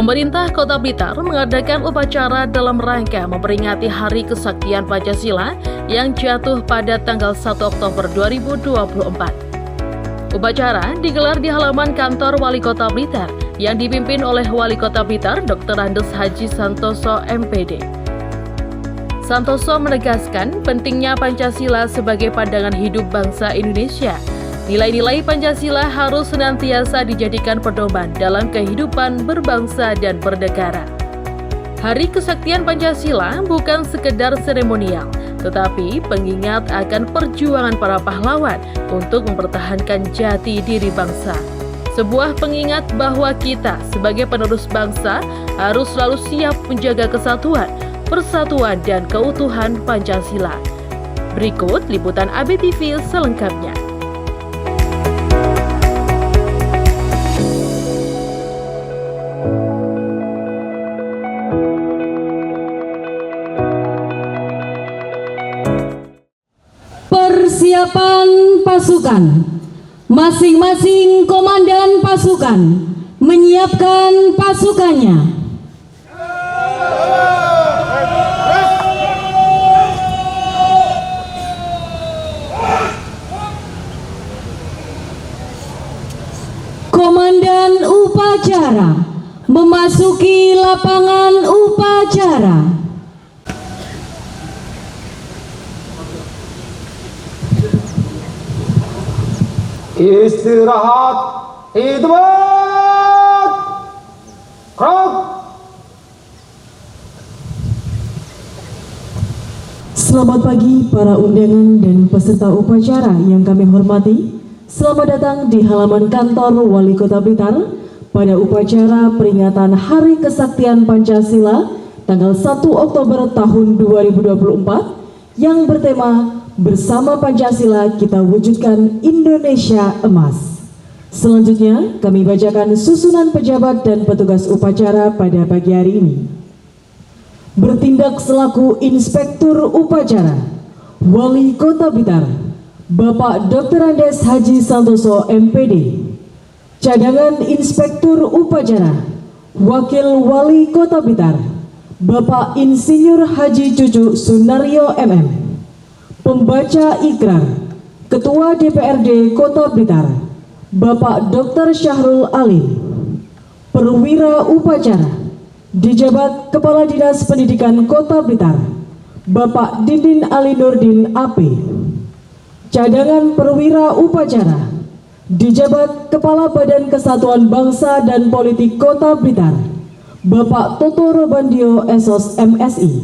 Pemerintah Kota Blitar mengadakan upacara dalam rangka memperingati Hari Kesaktian Pancasila yang jatuh pada tanggal 1 Oktober 2024. Upacara digelar di halaman kantor Wali Kota Blitar yang dipimpin oleh Wali Kota Blitar Dr. Andes Haji Santoso MPD. Santoso menegaskan pentingnya Pancasila sebagai pandangan hidup bangsa Indonesia. Nilai-nilai Pancasila harus senantiasa dijadikan pedoman dalam kehidupan berbangsa dan bernegara. Hari Kesaktian Pancasila bukan sekedar seremonial, tetapi pengingat akan perjuangan para pahlawan untuk mempertahankan jati diri bangsa. Sebuah pengingat bahwa kita sebagai penerus bangsa harus selalu siap menjaga kesatuan, persatuan, dan keutuhan Pancasila. Berikut liputan ABTV selengkapnya. Persiapan pasukan. Masing-masing komandan pasukan menyiapkan pasukannya. Komandan upacara memasuki lapangan upacara. Istirahat, khidmat, gerak. Selamat pagi para undangan dan peserta upacara yang kami hormati. Selamat datang di halaman kantor Wali Kota Blitar pada upacara peringatan Hari Kesaktian Pancasila tanggal 1 Oktober tahun 2024 yang bertema Bersama Pancasila Kita Wujudkan Indonesia Emas. Selanjutnya kami bacakan susunan pejabat dan petugas upacara pada pagi hari ini. Bertindak selaku Inspektur Upacara Wali Kota Blitar Bapak Dr. Andes Haji Santoso MPD. Cadangan Inspektur Upacara Wakil Wali Kota Blitar Bapak Insinyur Haji Cucu Sunaryo MM. Pembaca ikrar Ketua DPRD Kota Blitar Bapak Dr. Syahrul Alim. Perwira upacara dijabat Kepala Dinas Pendidikan Kota Blitar Bapak Dindin Ali Nurdin AP. Cadangan perwira upacara dijabat Kepala Badan Kesatuan Bangsa dan Politik Kota Blitar Bapak Toto Robandio SOS MSI.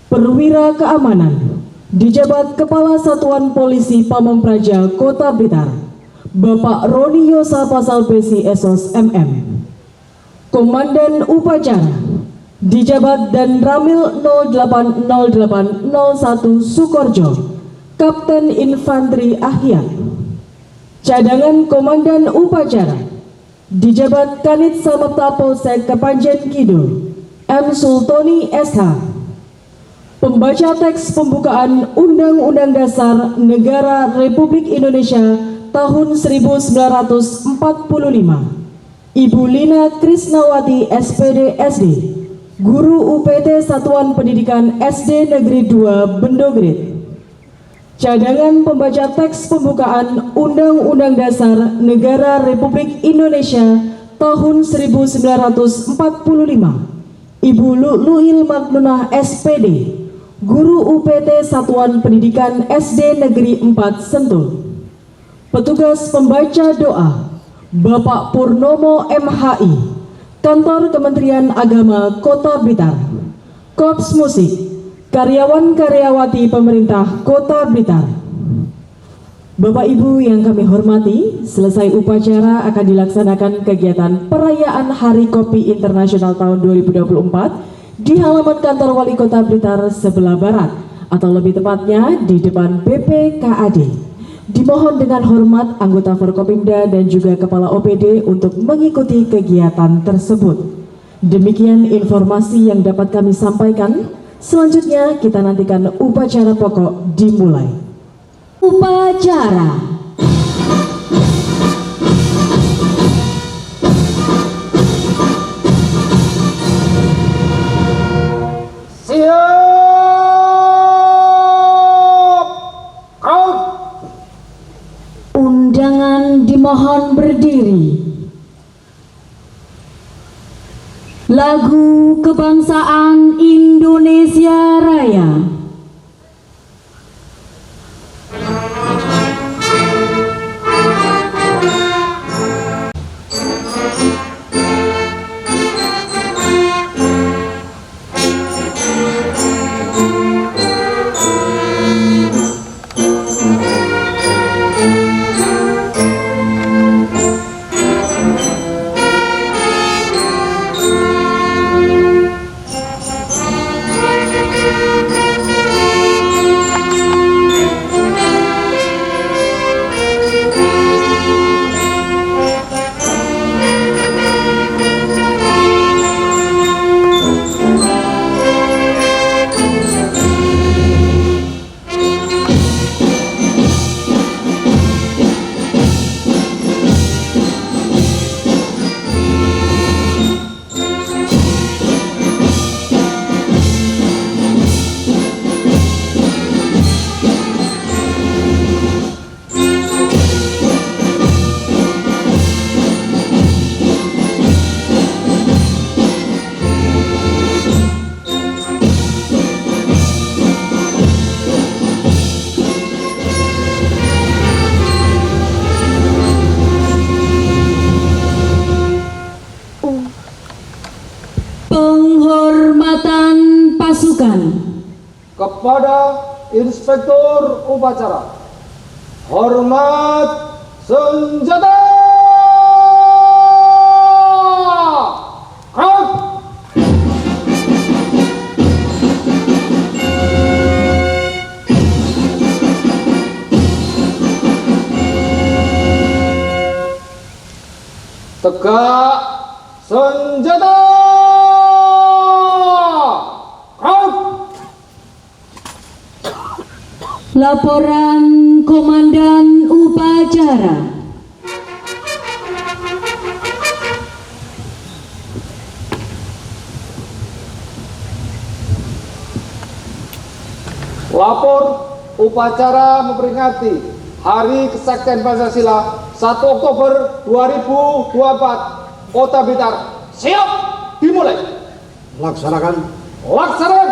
Perwira keamanan dijabat Kepala Satuan Polisi Pamong Praja Kota Blitar Bapak Roni Yosa Pasal Besi SOS MM. Komandan upacara dijabat Dan Ramil 080801 Sukorjo Kapten Infanteri Ahyar. Cadangan Komandan upacara dijabat Kanit Samapta Polsek Kepanjen Kidul M. Sultoni SH. Pembaca teks pembukaan Undang-Undang Dasar Negara Republik Indonesia tahun 1945 Ibu Lina Krisnawati SPD SD, Guru UPT Satuan Pendidikan SD Negeri 2 Bendogrit. Cadangan pembaca teks pembukaan Undang-Undang Dasar Negara Republik Indonesia tahun 1945 Ibu Lu'lu'il Magnunah SPD, Guru UPT Satuan Pendidikan SD Negeri 4 Sentul. Petugas pembaca doa Bapak Purnomo MHI, Kantor Kementerian Agama Kota Blitar. Korps Musik, karyawan-karyawati pemerintah Kota Blitar. Bapak Ibu yang kami hormati, selesai upacara akan dilaksanakan kegiatan perayaan Hari Kopi Internasional tahun 2024 di halaman kantor Wali Kota Blitar sebelah barat, atau lebih tepatnya di depan BPKAD. Dimohon dengan hormat anggota Forkopimda dan juga Kepala OPD untuk mengikuti kegiatan tersebut. Demikian informasi yang dapat kami sampaikan. Selanjutnya kita nantikan upacara pokok dimulai. Upacara. Dimohon berdiri. Lagu Kebangsaan Indonesia Raya. Penghormatan pasukan. Kepada Inspektur Upacara, hormat senjata. Krok. Tegak senjata. Laporan Komandan Upacara. Lapor upacara memperingati Hari Kesaktian Pancasila 1 Oktober 2024 Kota Blitar. Siap, dimulai. Laksanakan. Laksanakan.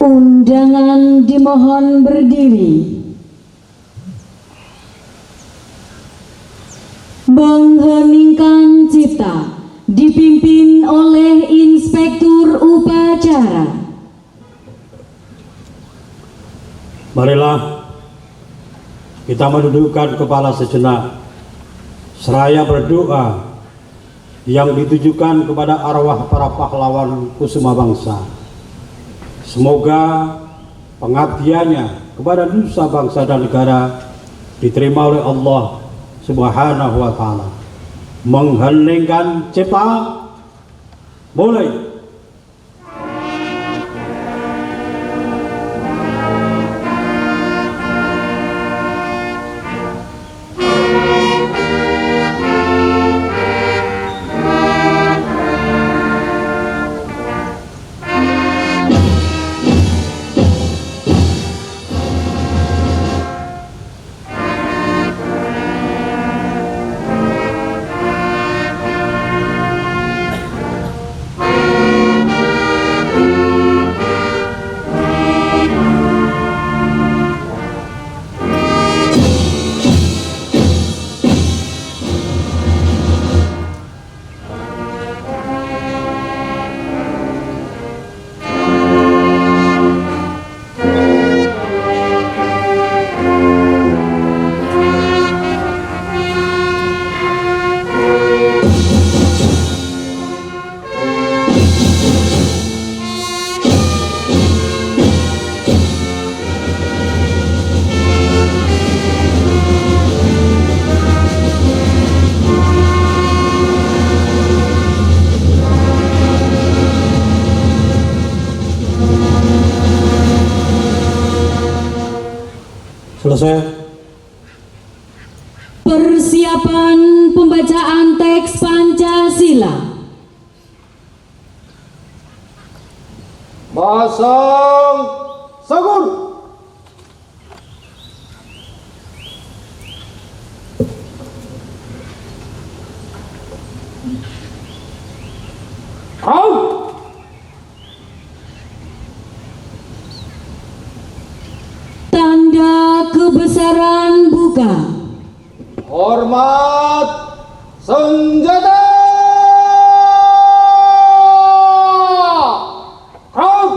Undangan dimohon berdiri. Mengheningkan cipta dipimpin oleh Inspektur Upacara. Marilah kita mendudukkan kepala sejenak seraya berdoa yang ditujukan kepada arwah para pahlawan kusuma bangsa. Semoga pengabdiannya kepada nusa bangsa dan negara diterima oleh Allah Subhanahu wa Ta'ala. Mengheningkan cipta, mulai. Selesai. pembacaan teks Pancasila. Pasang Sagur. Out. Tanda kebesaran buka. Hormat senjata. Out.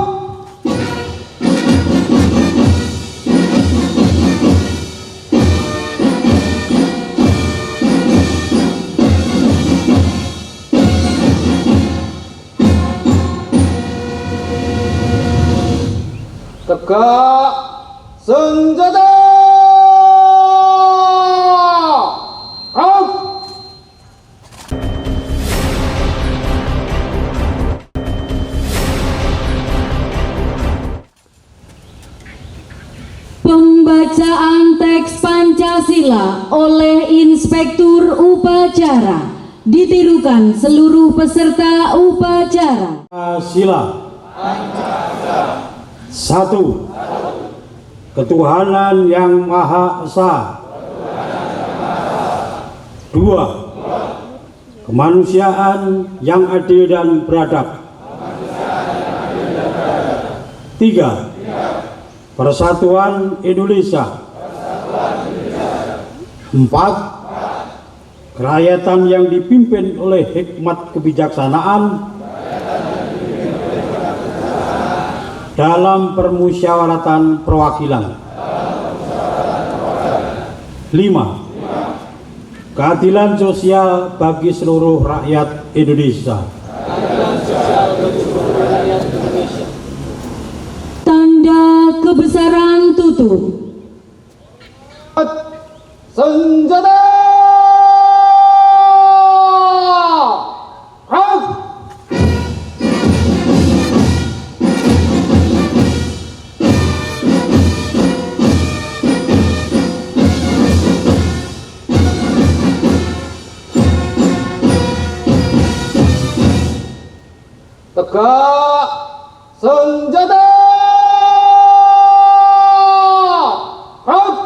Tegak senjata. Out. Pembacaan teks Pancasila oleh Inspektur Upacara ditirukan seluruh peserta upacara. Pancasila. Satu. Ketuhanan yang Maha Esa. Dua. Kemanusiaan yang adil dan beradab. Tiga. Persatuan Indonesia. Empat. Kerakyatan yang dipimpin oleh hikmat kebijaksanaan dalam permusyawaratan perwakilan. 5. Keadilan sosial bagi seluruh rakyat Indonesia. Tanda kebesaran tutup. Senjata. Out. Tegak senjata. Out.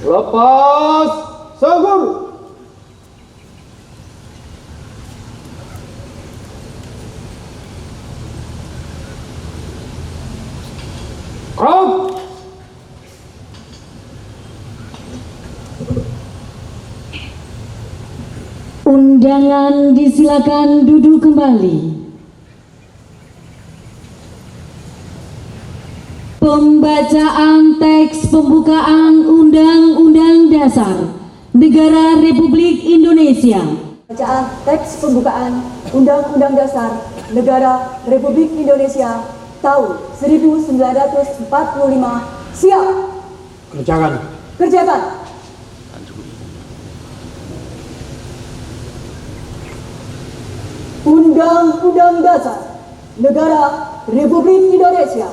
Lepas Sagur. Out. Undangan disilakan duduk kembali. Pembacaan teks pembukaan Undang-Undang Dasar Negara Republik Indonesia. Bacaan teks pembukaan Undang-Undang Dasar Negara Republik Indonesia tahun 1945. Siap. Kerjakan. Kerjakan. Undang-Undang Dasar Negara Republik Indonesia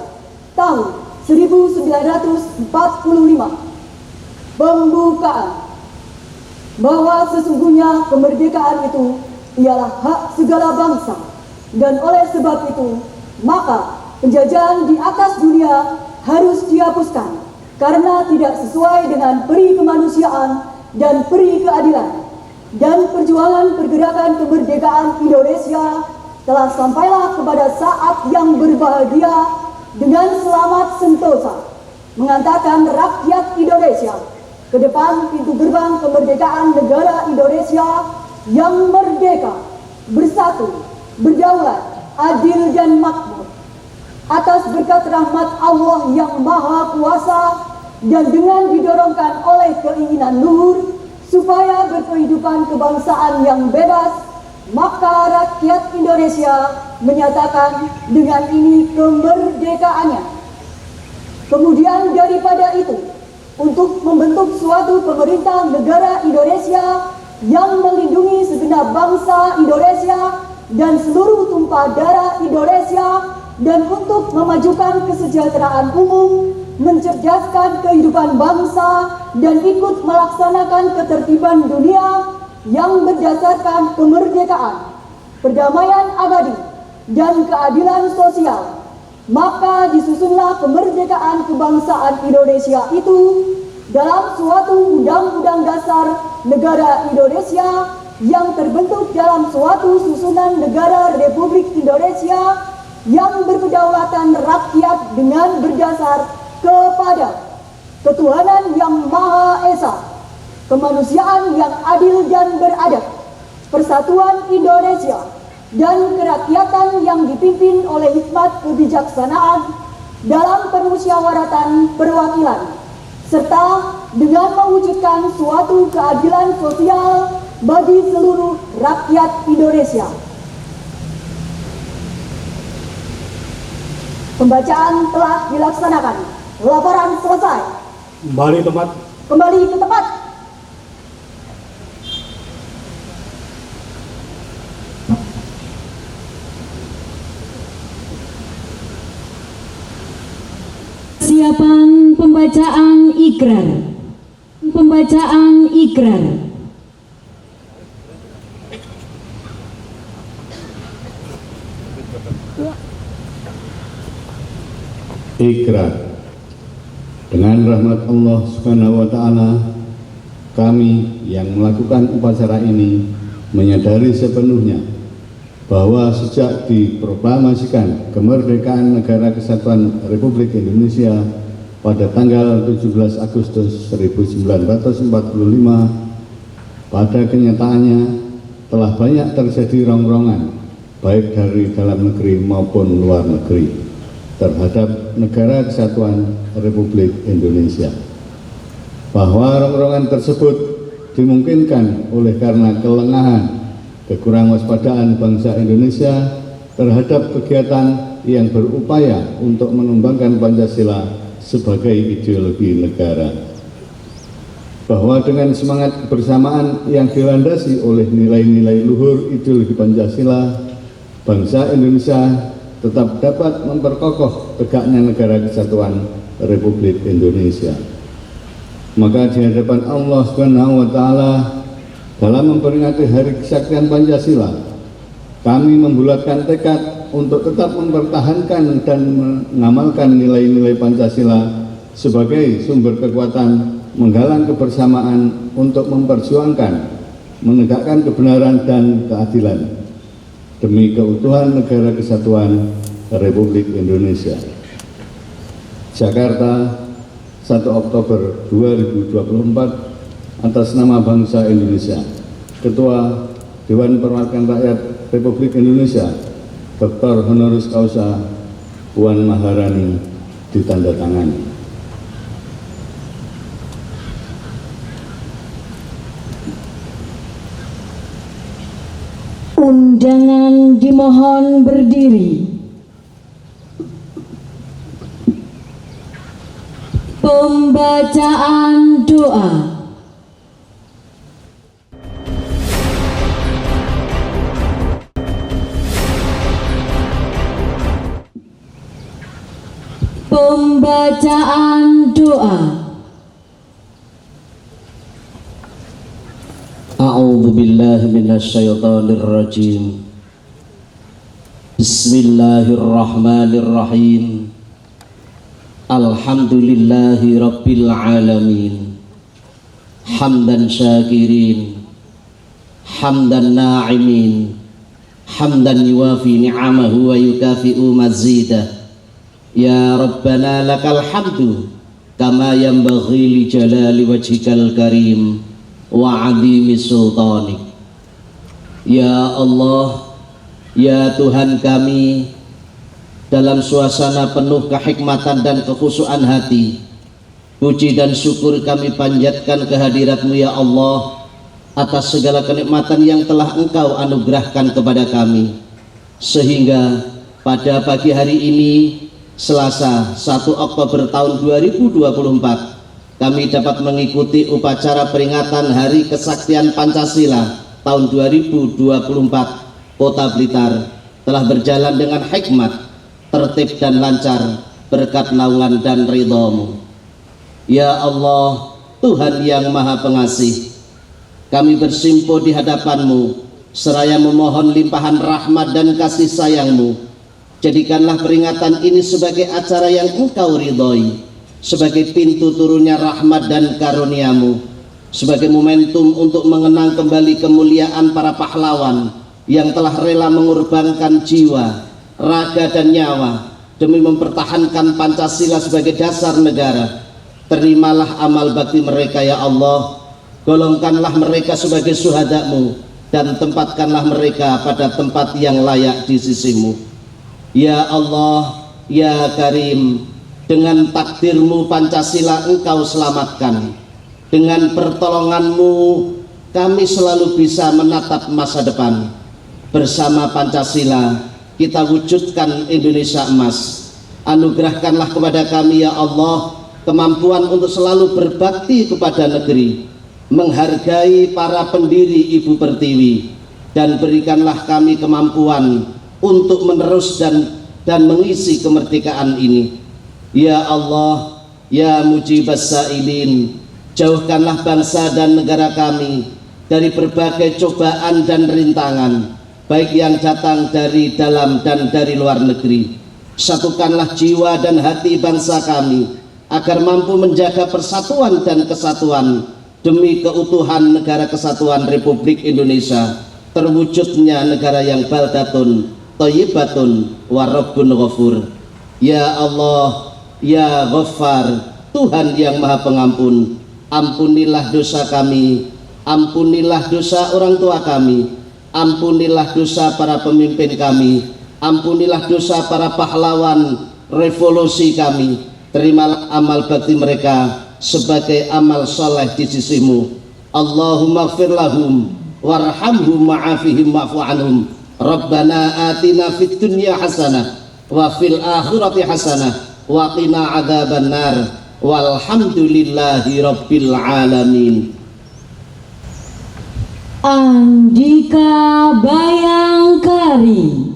tahun 1945. Pembukaan. Bahwa sesungguhnya kemerdekaan itu ialah hak segala bangsa, dan oleh sebab itu maka penjajahan di atas dunia harus dihapuskan karena tidak sesuai dengan peri kemanusiaan dan peri keadilan. Dan perjuangan pergerakan kemerdekaan Indonesia telah sampailah kepada saat yang berbahagia dengan selamat sentosa mengantarkan rakyat Indonesia ke depan pintu gerbang kemerdekaan negara Indonesia yang merdeka, bersatu, berdaulat, adil dan makmur atas berkat rahmat Allah yang Maha Kuasa, dan dengan didorongkan oleh keinginan luhur supaya berkehidupan kebangsaan yang bebas, maka rakyat Indonesia menyatakan dengan ini kemerdekaannya. Kemudian daripada itu, untuk membentuk suatu pemerintah negara Indonesia yang melindungi segenap bangsa Indonesia dan seluruh tumpah darah Indonesia, dan untuk memajukan kesejahteraan umum, mencerdaskan kehidupan bangsa dan ikut melaksanakan ketertiban dunia yang berdasarkan kemerdekaan, perdamaian abadi, dan keadilan sosial, maka disusunlah kemerdekaan kebangsaan Indonesia itu dalam suatu Undang-Undang Dasar Negara Indonesia yang terbentuk dalam suatu susunan negara Republik Indonesia yang berkedaulatan rakyat dengan berdasar kepada ketuhanan yang Maha Esa, kemanusiaan yang adil dan beradab, persatuan Indonesia, dan kerakyatan yang dipimpin oleh hikmat kebijaksanaan dalam permusyawaratan perwakilan, serta dengan mewujudkan suatu keadilan sosial bagi seluruh rakyat Indonesia. Pembacaan telah dilaksanakan. Laporan selesai. Kembali tempat. Kembali ke tempat. Persiapan pembacaan ikrar. Pembacaan ikrar. Ikrar. Dengan rahmat Allah Subhanahu wa Ta'ala, kami yang melakukan upacara ini menyadari sepenuhnya bahwa sejak diproklamasikan kemerdekaan Negara Kesatuan Republik Indonesia pada tanggal 17 Agustus 1945, pada kenyataannya telah banyak terjadi rongrongan baik dari dalam negeri maupun luar negeri terhadap Negara Kesatuan Republik Indonesia, bahwa rongrongan tersebut dimungkinkan oleh karena kelengahan, kekurangwaspadaan bangsa Indonesia terhadap kegiatan yang berupaya untuk mengembangkan Pancasila sebagai ideologi negara, bahwa dengan semangat kebersamaan yang dilandasi oleh nilai-nilai luhur ideologi Pancasila, bangsa Indonesia tetap dapat memperkokoh tegaknya Negara Kesatuan Republik Indonesia. Maka di hadapan Allah Subhanahu wa Ta'ala, dalam memperingati Hari Kesaktian Pancasila, kami membulatkan tekad untuk tetap mempertahankan dan mengamalkan nilai-nilai Pancasila sebagai sumber kekuatan menggalang kebersamaan untuk memperjuangkan, menegakkan kebenaran dan keadilan demi keutuhan Negara Kesatuan Republik Indonesia. Jakarta, 1 Oktober 2024, atas nama bangsa Indonesia. Ketua Dewan Perwakilan Rakyat Republik Indonesia, Dr. Honoris Causa Puan Maharani, ditandatangani. Undangan dimohon berdiri. Pembacaan doa. Pembacaan doa. A'udzu billahi minasyaitonir rajim. Bismillahirrahmanirrahim. Alhamdulillahi rabbil alamin. Hamdan syakirin, hamdan na'imin, hamdan yuwafi ni'amahu wa yukafi'u mazidah. Ya Rabbana lakal hamdu kama yanbaghi li jalali wajhikal karim wa adhimi sultanik. Ya Allah, ya Tuhan kami, dalam suasana penuh kehikmatan dan kekhusyuan hati, puji dan syukur kami panjatkan kehadirat-Mu ya Allah atas segala kenikmatan yang telah Engkau anugerahkan kepada kami, sehingga pada pagi hari ini, Selasa 1 Oktober tahun 2024, kami dapat mengikuti upacara peringatan Hari Kesaktian Pancasila tahun 2024. Kota Blitar telah berjalan dengan hikmat, tertib dan lancar berkat naungan dan ridha-Mu. Ya Allah, Tuhan yang Maha Pengasih, kami bersimpuh di hadapan-Mu seraya memohon limpahan rahmat dan kasih sayang-Mu. Jadikanlah peringatan ini sebagai acara yang Engkau ridhoi, sebagai pintu turunnya rahmat dan karunia-Mu, sebagai momentum untuk mengenang kembali kemuliaan para pahlawan yang telah rela mengorbankan jiwa, raga dan nyawa demi mempertahankan Pancasila sebagai dasar negara. Terimalah amal bakti mereka ya Allah, golongkanlah mereka sebagai syuhada-Mu dan tempatkanlah mereka pada tempat yang layak di sisi-Mu. Ya Allah, ya Karim, dengan takdir-Mu Pancasila Engkau selamatkan. Dengan pertolongan-Mu kami selalu bisa menatap masa depan. Bersama Pancasila kita wujudkan Indonesia emas. Anugerahkanlah kepada kami ya Allah kemampuan untuk selalu berbakti kepada negeri, menghargai para pendiri Ibu Pertiwi, dan berikanlah kami kemampuan untuk menerus dan mengisi kemerdekaan ini. Ya Allah, ya Mujibas Sa'ilin, jauhkanlah bangsa dan negara kami dari berbagai cobaan dan rintangan, baik yang datang dari dalam dan dari luar negeri. Satukanlah jiwa dan hati bangsa kami agar mampu menjaga persatuan dan kesatuan demi keutuhan negara kesatuan Republik Indonesia, terwujudnya negara yang baldatun, thayyibatun, wa rabbun ghafur. Ya Allah, ya Ghaffar, Tuhan yang Maha Pengampun, ampunilah dosa kami, ampunilah dosa orang tua kami, ampunilah dosa para pemimpin kami, ampunilah dosa para pahlawan revolusi kami. Terimalah amal bakti mereka sebagai amal soleh di sisi-Mu. Allahumma gfir lahum warhamhum wa'afihim wa'fu anhum. Rabbana atina fid dunya hasanah wa fil akhirati hasanah wa qina adzaban nar. Walhamdulillahi rabbil alamin. Andika Bayangkari.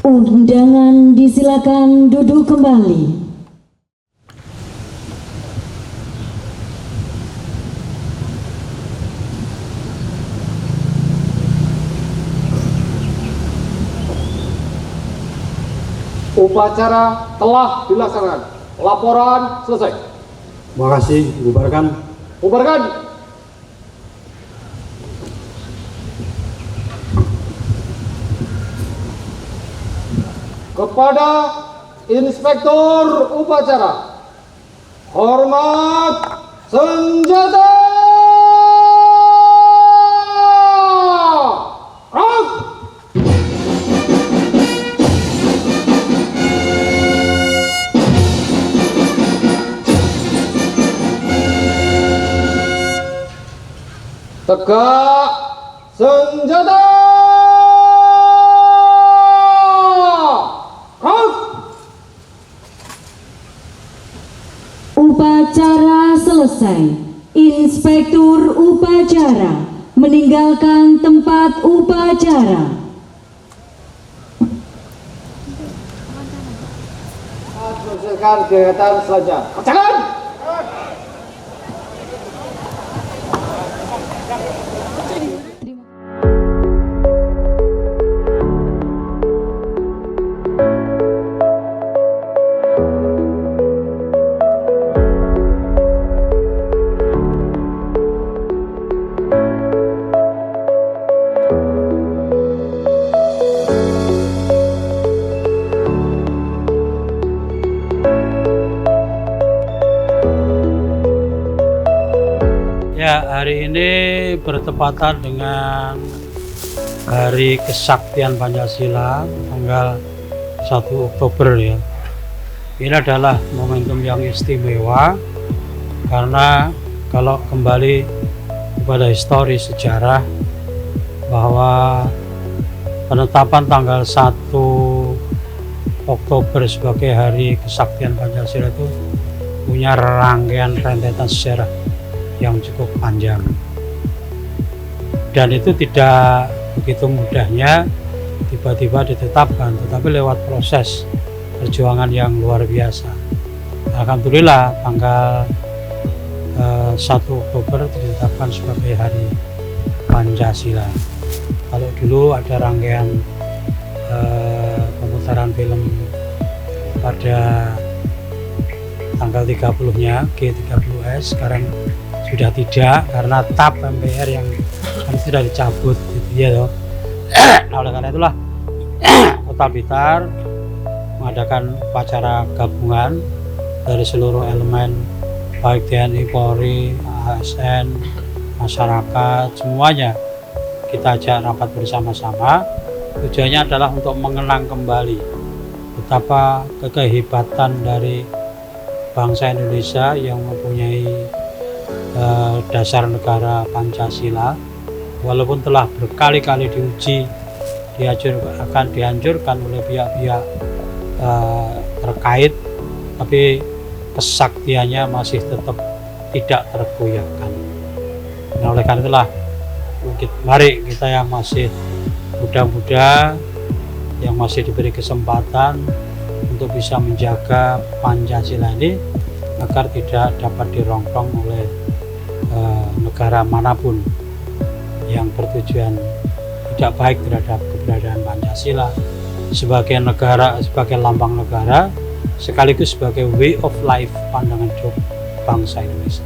Undangan disilakan duduk kembali. Upacara telah dilaksanakan. Laporan selesai. Terima kasih, bubarkan. Bubarkan. Kepada Inspektur Upacara, hormat senjata. Rak! Tegak senjata. Upacara selesai. Inspektur upacara meninggalkan tempat upacara. Selesaikan kegiatan selanjutnya. Kerjakan! hari ini bertepatan dengan Hari Kesaktian Pancasila tanggal 1 Oktober ya. Ini adalah momentum yang istimewa karena kalau kembali kepada histori sejarah bahwa penetapan tanggal 1 Oktober sebagai Hari Kesaktian Pancasila itu punya rangkaian rentetan sejarah yang cukup panjang, dan itu tidak begitu mudahnya tiba-tiba ditetapkan, tetapi lewat proses perjuangan yang luar biasa. Alhamdulillah tanggal 1 Oktober ditetapkan sebagai Hari Pancasila. Kalau dulu ada rangkaian pemutaran film pada tanggal 30-nya G30S, sekarang sudah tidak karena TAP MPR yang sudah dicabut gitu ya loh. Nah, oleh karena itulah Kota Blitar mengadakan upacara gabungan dari seluruh elemen baik TNI, Polri, ASN, masyarakat, semuanya kita ajak rapat bersama-sama. Tujuannya adalah untuk mengenang kembali betapa kehebatan dari bangsa Indonesia yang mempunyai dasar negara Pancasila, walaupun telah berkali-kali diuji, akan dihancurkan oleh pihak-pihak terkait, tapi kesaktiannya masih tetap tidak tergoyahkan. Nah, oleh karena itulah mari kita yang masih muda-muda, yang masih diberi kesempatan untuk bisa menjaga Pancasila ini agar tidak dapat dirongrong oleh negara manapun yang bertujuan tidak baik terhadap keberadaan Pancasila sebagai negara, sebagai lambang negara, sekaligus sebagai way of life, pandangan hidup bangsa Indonesia.